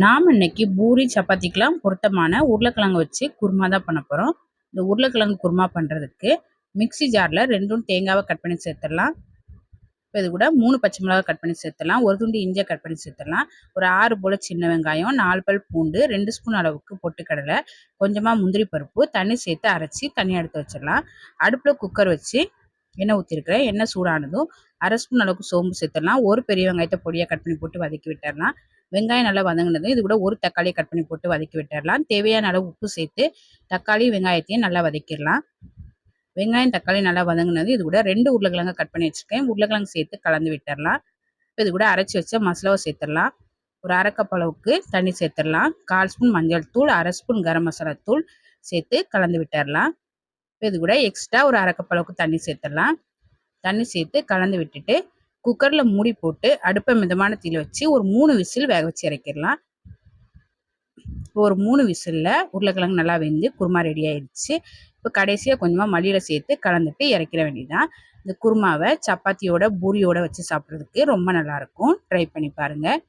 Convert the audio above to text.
நாம் இன்னைக்கு பூரி சப்பாத்திக்கெலாம் பொருத்தமான உருளைக்கிழங்கு வச்சு குருமா தான் பண்ண போகிறோம். இந்த உருளைக்கிழங்கு குருமா பண்ணுறதுக்கு மிக்ஸி ஜாரில் 2 தேங்காவை கட் பண்ணி சேர்த்துடலாம். இப்போ இது கூட 3 பச்சை மிளகாய் கட் பண்ணி சேர்த்துடலாம். ஒரு துண்டு இஞ்சியை கட் பண்ணி சேர்த்துடலாம். ஒரு 6 போல் சின்ன வெங்காயம், 4 பல் பூண்டு, 2 ஸ்பூன் அளவுக்கு பொட்டுக்கடலை, கொஞ்சமாக முந்திரி பருப்பு, தண்ணி சேர்த்து அரைச்சி தனியாக எடுத்து வச்சிடலாம். அடுப்பில் குக்கர் வச்சு எண்ணெய் ஊற்றிருக்கிறேன். எண்ணெய் சூடானதும் 1/2 ஸ்பூன் அளவுக்கு சோம்பு சேர்த்துடலாம். ஒரு பெரிய வெங்காயத்தை பொடியாக கட் பண்ணி போட்டு வதக்கி விட்டுடலாம். வெங்காயம் நல்லா வதங்கினதும் இது கூட ஒரு தக்காளியை கட் பண்ணி போட்டு வதக்கி விட்டுடலாம். தேவையான அளவு உப்பு சேர்த்து தக்காளி வெங்காயத்தையும் நல்லா வதக்கிடலாம். வெங்காயம் தக்காளி நல்லா வதங்கினது இது கூட 2 உருளைக்கிழங்கு கட் பண்ணி வச்சுருக்கேன். உருளைக்கிழங்கு சேர்த்து கலந்து விட்டுடலாம். இப்போ இது கூட அரைச்சி வச்ச மசாலாவை சேர்த்துடலாம். ஒரு 1/2 கப் அளவுக்கு தண்ணி சேர்த்துடலாம். 1/4 ஸ்பூன் மஞ்சள் தூள், 1/2 ஸ்பூன் கரம் மசாலா தூள் சேர்த்து கலந்து விட்டுடலாம். இப்போ இது கூட எக்ஸ்ட்ரா ஒரு 1/2 கப் அளவுக்கு தண்ணி சேர்த்துடலாம். தண்ணி சேர்த்து கலந்து விட்டுட்டு குக்கரில் மூடி போட்டு அடுப்பை மிதமான தீயில் வச்சு ஒரு 3 விசில் வேக வச்சு இறக்கிடலாம். இப்போ ஒரு 3 விசிலில் உருளைக்கிழங்கு நல்லா வெந்து குருமா ரெடி ஆயிடுச்சு. இப்போ கடைசியாக கொஞ்சமாக மல்லியில் சேர்த்து கலந்துட்டு இறக்கிற வேண்டியதான். இந்த குருமாவை சப்பாத்தியோட பூரியோட வச்சு சாப்பிட்றதுக்கு ரொம்ப நல்லாயிருக்கும். ட்ரை பண்ணி பாருங்கள்.